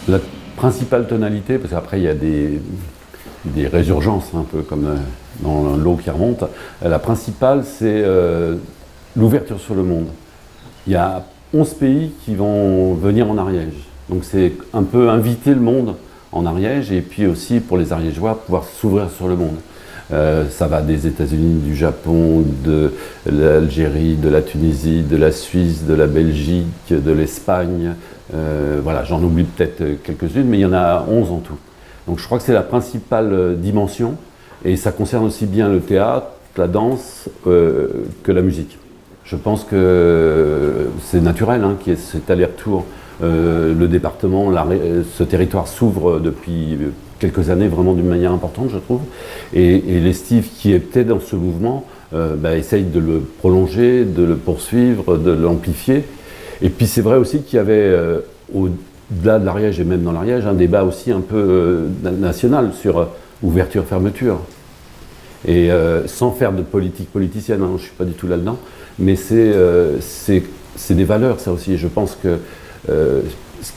La principale tonalité, parce qu'après il y a des résurgences, un peu comme dans l'eau qui remonte, la principale c'est l'ouverture sur le monde. Il y a 11 pays qui vont venir en Ariège. Donc c'est un peu inviter le monde en Ariège et puis aussi pour les Ariégeois pouvoir s'ouvrir sur le monde. Ça va des États-Unis, du Japon, de l'Algérie, de la Tunisie, de la Suisse, de la Belgique, de l'Espagne. Voilà, j'en oublie peut-être quelques-unes, mais il y en a 11 en tout. Donc je crois que c'est la principale dimension et ça concerne aussi bien le théâtre, la danse que la musique. Je pense que c'est naturel qu'il y ait cet aller-retour. Le département, ce territoire s'ouvre depuis quelques années vraiment d'une manière importante, je trouve. Et l'Estive, qui était dans ce mouvement, essaye de le prolonger, de le poursuivre, de l'amplifier. Et puis c'est vrai aussi qu'il y avait, au-delà de l'Ariège et même dans l'Ariège, un débat aussi un peu national sur ouverture-fermeture. Et sans faire de politique politicienne, je ne suis pas du tout là-dedans, mais c'est des valeurs, ça aussi. Et je pense que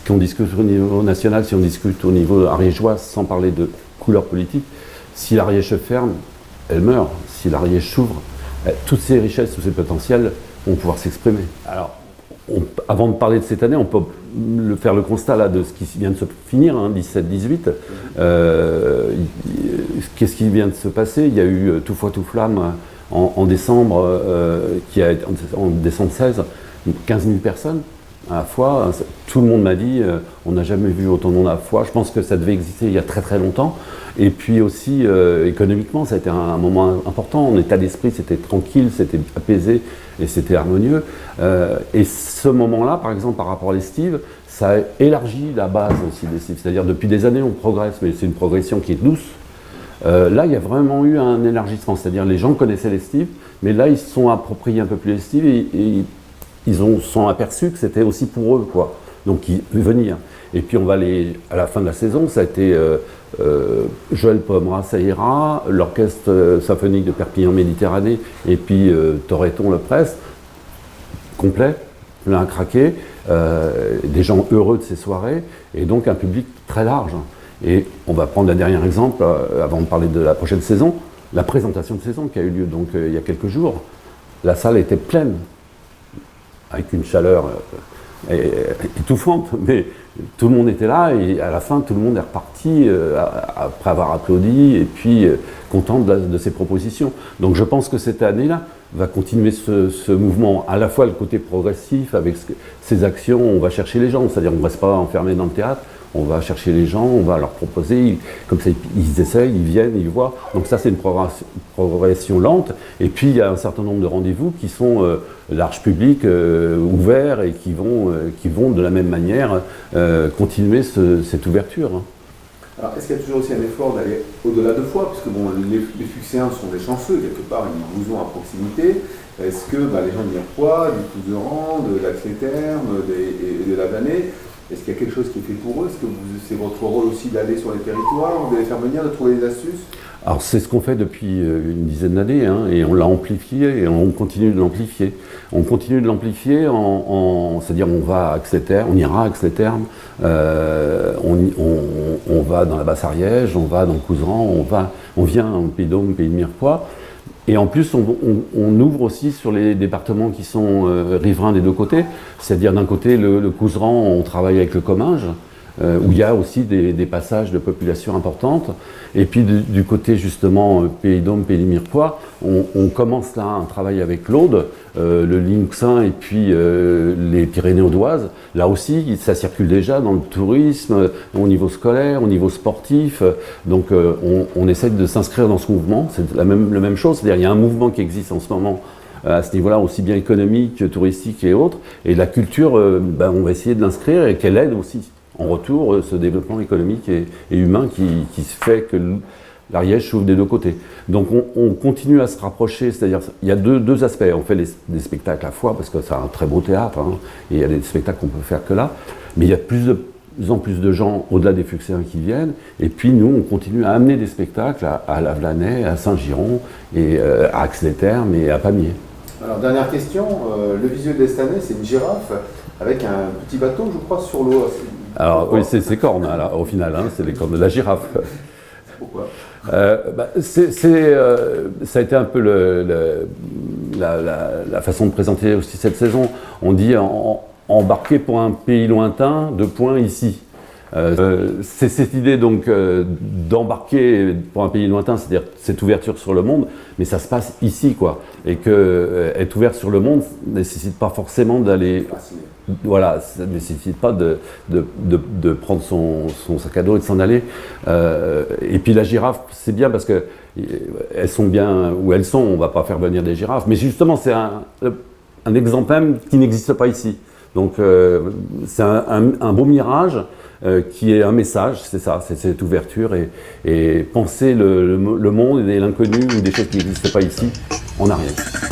qu'on discute au niveau national, si on discute au niveau ariégeois, sans parler de couleur politique, si l'Ariège se ferme, elle meurt. Si l'Ariège s'ouvre, toutes ces richesses, tous ces potentiels vont pouvoir s'exprimer. Alors, avant de parler de cette année, on peut faire le constat là, de ce qui vient de se finir, 17-18. Qu'est-ce qui vient de se passer? Il y a eu Tout Foi Tout Flamme en décembre, en décembre 16, 15 000 personnes à la fois. Tout le monde m'a dit, on n'a jamais vu autant de monde à la fois. Je pense que ça devait exister il y a très très longtemps. Et puis aussi, économiquement, ça a été un moment important. En état d'esprit, c'était tranquille, c'était apaisé et c'était harmonieux. Et ce moment-là, par exemple, par rapport à l'Estive, ça a élargi la base aussi de l'Estive. C'est-à-dire, depuis des années, on progresse, mais c'est une progression qui est douce. Là, il y a vraiment eu un élargissement. C'est-à-dire, les gens connaissaient l'Estive, mais là, ils se sont appropriés un peu plus l'Estive et ils sont aperçus que c'était aussi pour eux, quoi. Donc, ils venir. Et puis, on va aller à la fin de la saison, ça a été Joël Pomera, ça ira, l'orchestre symphonique de Perpignan-Méditerranée, et puis Torreton le Presse, complet, plein à craquer, des gens heureux de ces soirées, et donc un public très large. Et on va prendre un dernier exemple, avant de parler de la prochaine saison, la présentation de saison qui a eu lieu donc il y a quelques jours. La salle était pleine, avec une chaleur étouffante, mais tout le monde était là et à la fin tout le monde est reparti après avoir applaudi et puis content de ses propositions. Donc je pense que cette année-là va continuer ce mouvement, à la fois le côté progressif avec ces actions, on va chercher les gens, c'est-à-dire on ne reste pas enfermé dans le théâtre, on va chercher les gens, on va leur proposer, comme ça ils essayent, ils viennent, ils voient. Donc ça c'est une progression lente. Et puis il y a un certain nombre de rendez-vous qui sont large public, ouverts et qui vont de la même manière continuer cette ouverture. Alors est-ce qu'il y a toujours aussi un effort d'aller au-delà de Foix, puisque bon, les Fuxéens sont des chanceux, quelque part ils vous ont à proximité. Est-ce que les gens de Mirepoix, du Couserans, de l'Ax-les-Thermes et de la Vanée, est-ce qu'il y a quelque chose qui est fait pour eux? Est-ce que c'est votre rôle aussi d'aller sur les territoires, de les faire venir, de trouver des astuces? Alors c'est ce qu'on fait depuis une dizaine d'années, et on l'a amplifié et on continue de l'amplifier. On continue de l'amplifier c'est-à-dire on va à Ax-les-Thermes, on ira à Ax-les-Thermes, on va dans la Basse-Ariège, on va dans le Couserans, on vient au Pays d'Aume, Pays de Mirepoix. Et en plus, on ouvre aussi sur les départements qui sont riverains des deux côtés. C'est-à-dire d'un côté, le Couserans, on travaille avec le Comminges, où il y a aussi des passages de population importantes. Et puis du côté justement Pays d'Aume, Pays de Mirepoix, on commence là un travail avec l'Aude, le Limousin et puis les Pyrénées-Audoises. Là aussi, ça circule déjà dans le tourisme, au niveau scolaire, au niveau sportif. Donc on essaie de s'inscrire dans ce mouvement. C'est la même chose, c'est-à-dire il y a un mouvement qui existe en ce moment à ce niveau-là, aussi bien économique, touristique et autres. Et la culture, on va essayer de l'inscrire et qu'elle aide aussi en retour ce développement économique et humain qui fait que l'Ariège s'ouvre des deux côtés. Donc on continue à se rapprocher, c'est-à-dire il y a deux aspects. On fait des spectacles à Foix parce que c'est un très beau théâtre, et il y a des spectacles qu'on peut faire que là, mais il y a de plus en plus de gens au-delà des Fuxéens qui viennent, et puis nous on continue à amener des spectacles à Lavelanet, à Saint-Giron, et à Ax-les-Thermes et à Pamiers. Alors dernière question, le visuel de cette année c'est une girafe avec un petit bateau je crois sur l'eau. Alors oui, c'est ses cornes, alors, au final, hein, c'est les cornes de la girafe. Pourquoi? Ça a été un peu la façon de présenter aussi cette saison. On dit embarquer pour un pays lointain, de point ici. C'est cette idée donc d'embarquer pour un pays lointain, c'est-à-dire cette ouverture sur le monde, mais ça se passe ici, quoi. Et que être ouvert sur le monde ne nécessite pas forcément d'aller. Voilà, ça ne nécessite pas de prendre son sac à dos et de s'en aller. Et puis la girafe, c'est bien parce que elles sont bien où elles sont. On ne va pas faire venir des girafes, mais justement, c'est un exemple même qui n'existe pas ici. Donc c'est un beau mirage qui est un message, c'est ça, c'est cette ouverture et penser le monde et l'inconnu ou des choses qui n'existent pas ici, on n'a rien.